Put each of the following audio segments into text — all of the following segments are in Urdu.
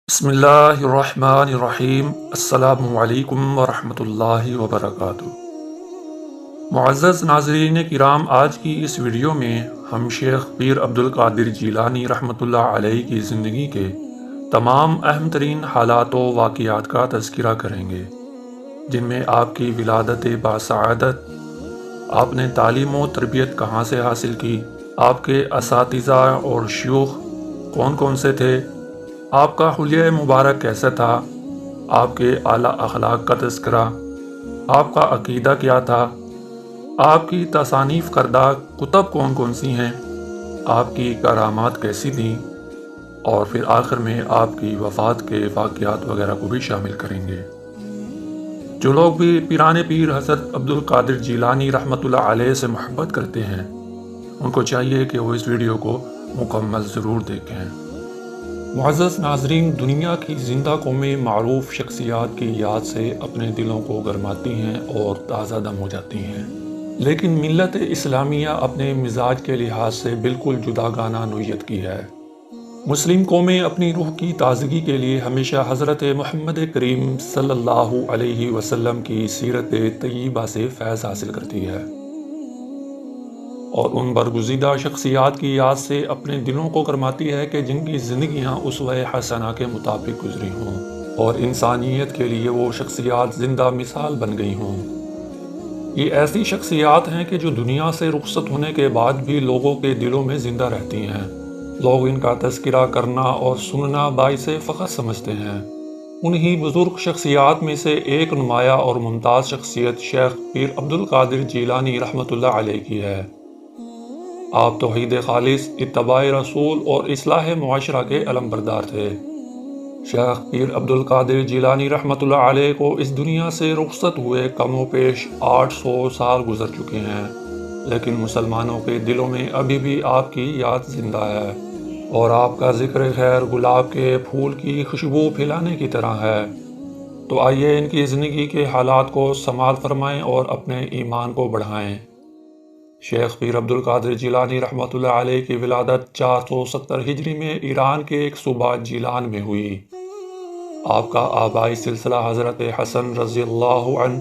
بسم اللہ الرحمن الرحیم۔ السلام علیکم ورحمۃ اللہ وبرکاتہ۔ معزز ناظرین کرام، آج کی اس ویڈیو میں ہم شیخ پیر عبد القادر جیلانی رحمۃ اللہ علیہ کی زندگی کے تمام اہم ترین حالات و واقعات کا تذکرہ کریں گے، جن میں آپ کی ولادت باسعادت، آپ نے تعلیم و تربیت کہاں سے حاصل کی، آپ کے اساتذہ اور شیوخ کون کون سے تھے، آپ کا حلیہ مبارک کیسا تھا، آپ کے اعلیٰ اخلاق کا تذکرہ، آپ کا عقیدہ کیا تھا، آپ کی تصانیف کردہ کتب کون کون سی ہیں، آپ کی کرامات کیسی تھیں، اور پھر آخر میں آپ کی وفات کے واقعات وغیرہ کو بھی شامل کریں گے۔ جو لوگ بھی پیران پیر حضرت عبد القادر جیلانی رحمۃ اللہ علیہ سے محبت کرتے ہیں، ان کو چاہیے کہ وہ اس ویڈیو کو مکمل ضرور دیکھیں۔ معزز ناظرین، دنیا کی زندہ قومیں معروف شخصیات کی یاد سے اپنے دلوں کو گرماتی ہیں اور تازہ دم ہو جاتی ہیں، لیکن ملت اسلامیہ اپنے مزاج کے لحاظ سے بالکل جداگانہ نوعیت کی ہے۔ مسلم قومیں اپنی روح کی تازگی کے لیے ہمیشہ حضرت محمد کریم صلی اللہ علیہ وسلم کی سیرت طیبہ سے فیض حاصل کرتی ہے، اور ان برگزیدہ شخصیات کی یاد سے اپنے دلوں کو گرماتی ہے کہ جن کی زندگیاں اسوہ حسنہ کے مطابق گزری ہوں اور انسانیت کے لیے وہ شخصیات زندہ مثال بن گئی ہوں۔ یہ ایسی شخصیات ہیں کہ جو دنیا سے رخصت ہونے کے بعد بھی لوگوں کے دلوں میں زندہ رہتی ہیں۔ لوگ ان کا تذکرہ کرنا اور سننا باعث فخر سمجھتے ہیں۔ انہی بزرگ شخصیات میں سے ایک نمایاں اور ممتاز شخصیت شیخ پیر عبد القادر جیلانی رحمۃ اللہ علیہ کی ہے۔ آپ توحید خالص، اتباع رسول اور اصلاح معاشرہ کے علمبردار تھے۔ شیخ پیر عبد القادر جیلانی رحمۃ اللہ علیہ کو اس دنیا سے رخصت ہوئے کم و پیش 800 سال گزر چکے ہیں، لیکن مسلمانوں کے دلوں میں ابھی بھی آپ کی یاد زندہ ہے، اور آپ کا ذکر خیر گلاب کے پھول کی خوشبو پھیلانے کی طرح ہے۔ تو آئیے ان کی زندگی کے حالات کو سماعت فرمائیں اور اپنے ایمان کو بڑھائیں۔ شیخ پیر عبد القادر جیلانی رحمۃ اللہ علیہ کی ولادت 470 ہجری میں ایران کے ایک صوبہ جیلان میں ہوئی۔ آپ کا آبائی سلسلہ حضرت حسن رضی اللہ عنہ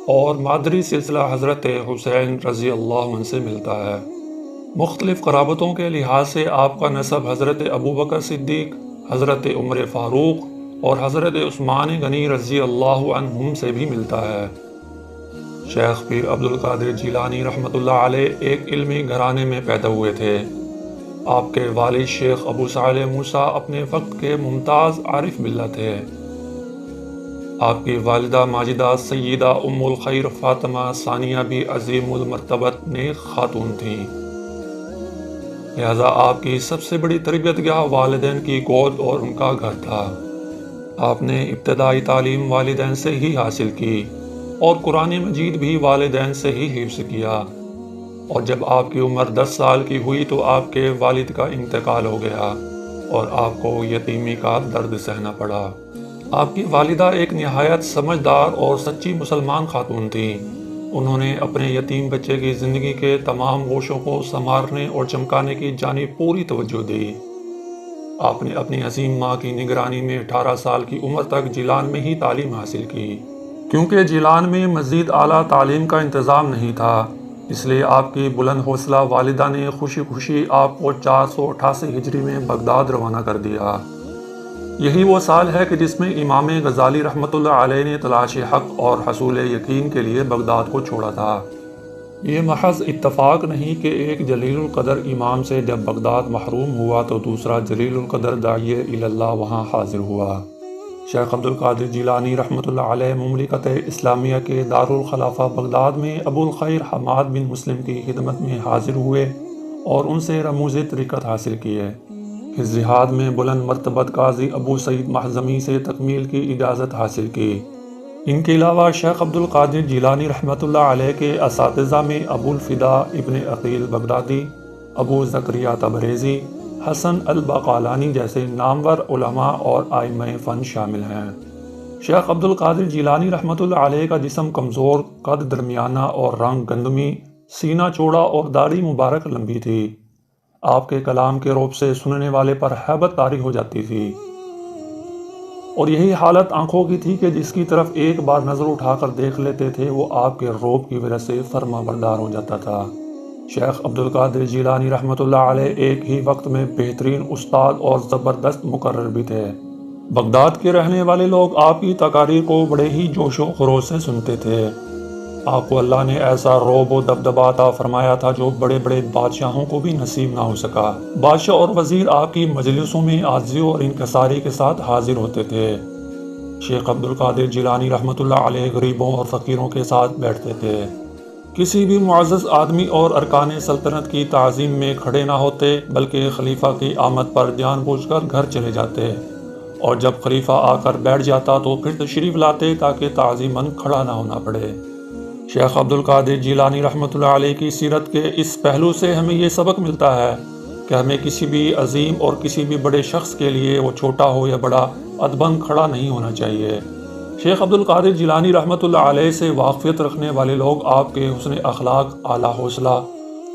اور مادری سلسلہ حضرت حسین رضی اللہ عنہ سے ملتا ہے۔ مختلف قرابتوں کے لحاظ سے آپ کا نسب حضرت ابوبکر صدیق، حضرت عمر فاروق اور حضرت عثمان غنی رضی اللہ عنہم سے بھی ملتا ہے۔ شیخ پیر عبد القادر جیلانی رحمۃ اللہ علیہ ایک علمی گھرانے میں پیدا ہوئے تھے۔ آپ کے والد شیخ ابو صالح موسیٰ اپنے وقت کے ممتاز عارف ملت تھے۔ آپ کی والدہ ماجدہ سیدہ ام الخیر فاطمہ ثانیہ بھی عظیم المرتبت نیک خاتون تھیں، لہذا آپ کی سب سے بڑی تربیت گاہ والدین کی گود اور ان کا گھر تھا۔ آپ نے ابتدائی تعلیم والدین سے ہی حاصل کی اور قرآن مجید بھی والدین سے ہی حفظ کیا، اور جب آپ کی عمر 10 سال کی ہوئی تو آپ کے والد کا انتقال ہو گیا اور آپ کو یتیمی کا درد سہنا پڑا۔ آپ کی والدہ ایک نہایت سمجھدار اور سچی مسلمان خاتون تھیں۔ انہوں نے اپنے یتیم بچے کی زندگی کے تمام گوشوں کو سنوارنے اور چمکانے کی جانب پوری توجہ دی۔ آپ نے اپنی عظیم ماں کی نگرانی میں 18 سال کی عمر تک جیلان میں ہی تعلیم حاصل کی۔ کیونکہ جیلان میں مزید اعلیٰ تعلیم کا انتظام نہیں تھا، اس لیے آپ کی بلند حوصلہ والدہ نے خوشی خوشی آپ کو 488 ہجری میں بغداد روانہ کر دیا۔ یہی وہ سال ہے کہ جس میں امام غزالی رحمۃ اللہ علیہ نے تلاش حق اور حصول یقین کے لیے بغداد کو چھوڑا تھا۔ یہ محض اتفاق نہیں کہ ایک جلیل القدر امام سے جب بغداد محروم ہوا تو دوسرا جلیل القدر داعیہ اللہ وہاں حاضر ہوا۔ شیخ عبد القادر جیلانی رحمۃ اللہ علیہ مملکت اسلامیہ کے دارالخلافہ بغداد میں ابو الخیر حماد بن مسلم کی خدمت میں حاضر ہوئے اور ان سے رموز طریقت حاصل کیے۔ اس جہاد میں بلند مرتبت قاضی ابو سعید محزمی سے تکمیل کی اجازت حاصل کی۔ ان کے علاوہ شیخ عبد القادر جیلانی رحمۃ اللہ علیہ کے اساتذہ میں ابو الفدا ابن عقیل بغدادی، ابو زکریا تبریزی، حسن البقالانی جیسے نامور علماء اور ائمہ فن شامل ہیں۔ شیخ عبد القادر جیلانی رحمۃ اللہ علیہ کا جسم کمزور، قد درمیانہ اور رنگ گندمی، سینہ چوڑا اور داڑھی مبارک لمبی تھی۔ آپ کے کلام کے رعب سے سننے والے پر ہیبت طاری ہو جاتی تھی۔ اور یہی حالت آنکھوں کی تھی کہ جس کی طرف ایک بار نظر اٹھا کر دیکھ لیتے تھے وہ آپ کے رعب کی وجہ سے فرما بردار ہو جاتا تھا۔ شیخ عبدالقادر جیلانی رحمۃ اللہ علیہ ایک ہی وقت میں بہترین استاد اور زبردست مقرر بھی تھے۔ بغداد کے رہنے والے لوگ آپ کی تقاریر کو بڑے ہی جوش و خروش سے سنتے تھے۔ آپ کو اللہ نے ایسا رعب و دبدبا عطا فرمایا تھا جو بڑے بڑے بادشاہوں کو بھی نصیب نہ ہو سکا۔ بادشاہ اور وزیر آپ کی مجلسوں میں عاجزی اور انکساری کے ساتھ حاضر ہوتے تھے۔ شیخ عبدالقادر جیلانی رحمۃ اللہ علیہ غریبوں اور فقیروں کے ساتھ بیٹھتے تھے۔ کسی بھی معزز آدمی اور ارکان سلطنت کی تعظیم میں کھڑے نہ ہوتے بلکہ خلیفہ کی آمد پر جان بوجھ کر گھر چلے جاتے، اور جب خلیفہ آ کر بیٹھ جاتا تو پھر تشریف لاتے تاکہ تعظیماً کھڑا نہ ہونا پڑے۔ شیخ عبدالقادر جیلانی رحمۃ اللہ علیہ کی سیرت کے اس پہلو سے ہمیں یہ سبق ملتا ہے کہ ہمیں کسی بھی عظیم اور کسی بھی بڑے شخص کے لیے وہ چھوٹا ہو یا بڑا ادباً کھڑا نہیں ہونا چاہیے۔ شیخ عبدالقادر جیلانی رحمۃ اللہ علیہ سے واقفیت رکھنے والے لوگ آپ کے حسن اخلاق، اعلیٰ حوصلہ،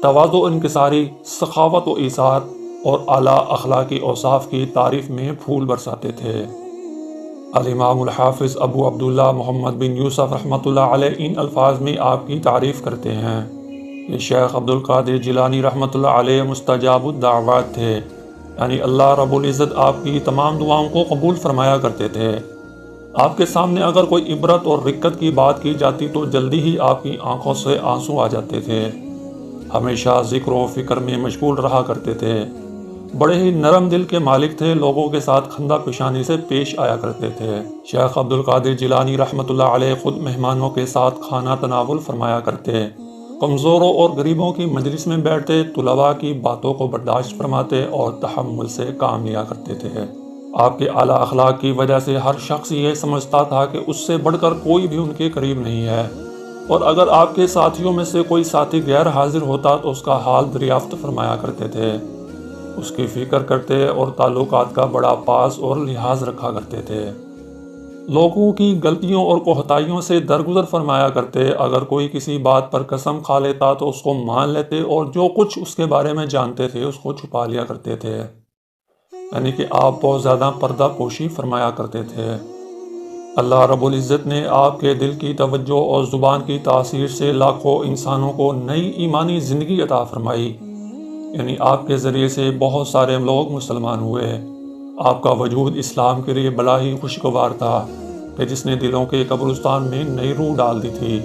تواضع و انکساری، سخاوت و ایثار اور اعلیٰ اخلاقی اوصاف کی تعریف میں پھول برساتے تھے۔ الامام الحافظ ابو عبداللہ محمد بن یوسف رحمۃ اللہ علیہ ان الفاظ میں آپ کی تعریف کرتے ہیں کہ شیخ عبدالقادر جیلانی رحمۃ اللہ علیہ مستجاب الدعوات تھے، یعنی اللہ رب العزت آپ کی تمام دعاؤں کو قبول فرمایا کرتے تھے۔ آپ کے سامنے اگر کوئی عبرت اور رکت کی بات کی جاتی تو جلدی ہی آپ کی آنکھوں سے آنسو آ جاتے تھے۔ ہمیشہ ذکر و فکر میں مشغول رہا کرتے تھے۔ بڑے ہی نرم دل کے مالک تھے، لوگوں کے ساتھ خندہ پیشانی سے پیش آیا کرتے تھے۔ شیخ عبدالقادر جیلانی رحمۃ اللہ علیہ خود مہمانوں کے ساتھ کھانا تناول فرمایا کرتے، کمزوروں اور غریبوں کی مجلس میں بیٹھتے، طلباء کی باتوں کو برداشت فرماتے اور تحمل سے کام لیا کرتے تھے۔ آپ کے اعلیٰ اخلاق کی وجہ سے ہر شخص یہ سمجھتا تھا کہ اس سے بڑھ کر کوئی بھی ان کے قریب نہیں ہے، اور اگر آپ کے ساتھیوں میں سے کوئی ساتھی غیر حاضر ہوتا تو اس کا حال دریافت فرمایا کرتے تھے، اس کی فکر کرتے اور تعلقات کا بڑا پاس اور لحاظ رکھا کرتے تھے۔ لوگوں کی غلطیوں اور کوتاہیوں سے درگزر فرمایا کرتے، اگر کوئی کسی بات پر قسم کھا لیتا تو اس کو مان لیتے اور جو کچھ اس کے بارے میں جانتے تھے اس کو چھپا لیا کرتے تھے، یعنی کہ آپ بہت زیادہ پردہ پوشی فرمایا کرتے تھے۔ اللہ رب العزت نے آپ کے دل کی توجہ اور زبان کی تاثیر سے لاکھوں انسانوں کو نئی ایمانی زندگی عطا فرمائی، یعنی آپ کے ذریعے سے بہت سارے لوگ مسلمان ہوئے۔ آپ کا وجود اسلام کے لیے بڑا ہی خوشگوار تھا کہ جس نے دلوں کے قبرستان میں نئی روح ڈال دی تھی۔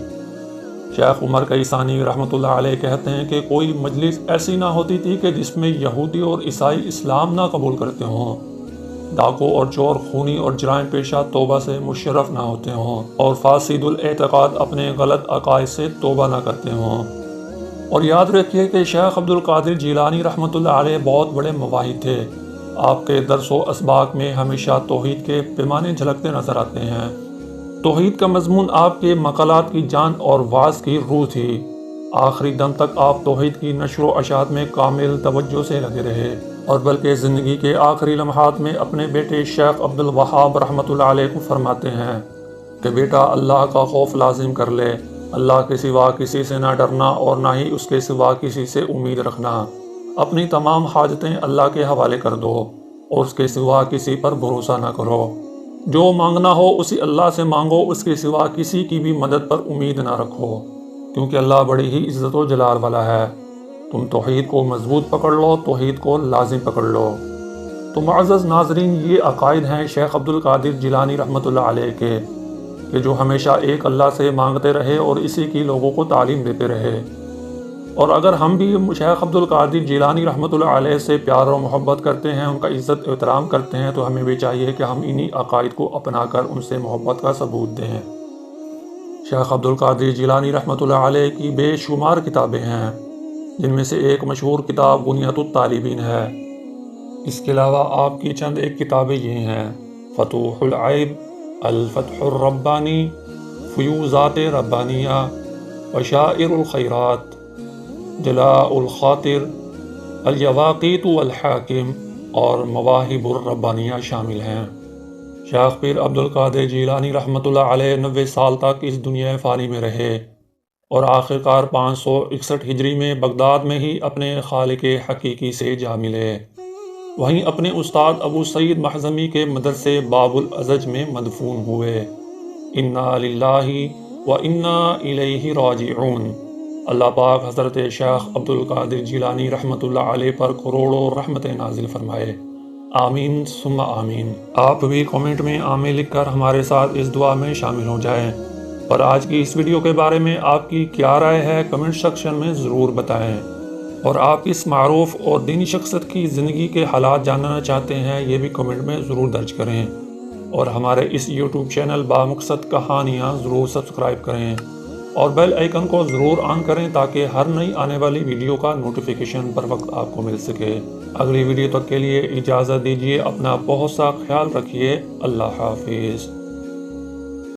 شیخ عمر کیسانی رحمۃ اللہ علیہ کہتے ہیں کہ کوئی مجلس ایسی نہ ہوتی تھی کہ جس میں یہودی اور عیسائی اسلام نہ قبول کرتے ہوں، ڈاکو اور چور خونی اور جرائم پیشہ توبہ سے مشرف نہ ہوتے ہوں، اور فاسد الاعتقاد اپنے غلط عقائد سے توبہ نہ کرتے ہوں۔ اور یاد رکھیے کہ شیخ عبدالقادر جیلانی رحمۃ اللہ علیہ بہت بڑے مواحد تھے۔ آپ کے درس و اسباق میں ہمیشہ توحید کے پیمانے جھلکتے نظر آتے ہیں۔ توحید کا مضمون آپ کے مقالات کی جان اور واعظ کی روح تھی۔ آخری دم تک آپ توحید کی نشر و اشاعت میں کامل توجہ سے لگے رہے، اور بلکہ زندگی کے آخری لمحات میں اپنے بیٹے شیخ عبدالوہاب رحمۃ اللہ علیہ کو فرماتے ہیں کہ بیٹا اللہ کا خوف لازم کر لے، اللہ کے سوا کسی سے نہ ڈرنا اور نہ ہی اس کے سوا کسی سے امید رکھنا، اپنی تمام حاجتیں اللہ کے حوالے کر دو اور اس کے سوا کسی پر بھروسہ نہ کرو، جو مانگنا ہو اسی اللہ سے مانگو، اس کے سوا کسی کی بھی مدد پر امید نہ رکھو، کیونکہ اللہ بڑی ہی عزت و جلال والا ہے۔ تم توحید کو مضبوط پکڑ لو، توحید کو لازم پکڑ لو۔ تو معزز ناظرین، یہ عقائد ہیں شیخ عبدالقادر جیلانی رحمۃ اللہ علیہ کے، کہ جو ہمیشہ ایک اللہ سے مانگتے رہے اور اسی کی لوگوں کو تعلیم دیتے رہے۔ اور اگر ہم بھی شیخ عبدالقادر جیلانی رحمۃ اللہ علیہ سے پیار و محبت کرتے ہیں، ان کا عزت احترام کرتے ہیں، تو ہمیں بھی چاہیے کہ ہم انہی عقائد کو اپنا کر ان سے محبت کا ثبوت دیں۔ شیخ عبدالقادر جیلانی رحمۃ اللہ علیہ کی بے شمار کتابیں ہیں، جن میں سے ایک مشہور کتاب بنیۃ الطالبین ہے۔ اس کے علاوہ آپ کی چند ایک کتابیں یہ ہیں: فتوح العیب، الفتح الربانی، فیوزات ربانیہ، بشائر الخیرات، جلاء الخاطر، الیواقیت والحاکم اور مواہب الربانیہ شامل ہیں۔ شیخ پیر عبدالقادر جیلانی رحمۃ اللہ علیہ 90 سال تک اس دنیا فانی میں رہے، اور آخرکار 561 ہجری میں بغداد میں ہی اپنے خالق حقیقی سے جا ملے۔ وہیں اپنے استاد ابو سعید محزمی کے مدرسے باب الازج میں مدفون ہوئے۔ انا للہ و انا الیہ راجعون۔ اللہ پاک حضرت شیخ عبد القادر جیلانی رحمۃ اللہ علیہ پر کروڑوں رحمت نازل فرمائے، آمین ثم آمین۔ آپ بھی کامنٹ میں آمین لکھ کر ہمارے ساتھ اس دعا میں شامل ہو جائیں، اور آج کی اس ویڈیو کے بارے میں آپ کی کیا رائے ہے کمنٹ سیکشن میں ضرور بتائیں، اور آپ کس معروف اور دینی شخصیت کی زندگی کے حالات جاننا چاہتے ہیں یہ بھی کمنٹ میں ضرور درج کریں، اور ہمارے اس یوٹیوب چینل بامقصد کہانیاں ضرور سبسکرائب کریں اور بیل آئیکن کو ضرور آن کریں تاکہ ہر نئی آنے والی ویڈیو کا نوٹیفیکیشن پر وقت آپ کو مل سکے۔ اگلی ویڈیو تک کے لیے اجازت دیجیے، اپنا بہت سا خیال رکھیے، اللہ حافظ۔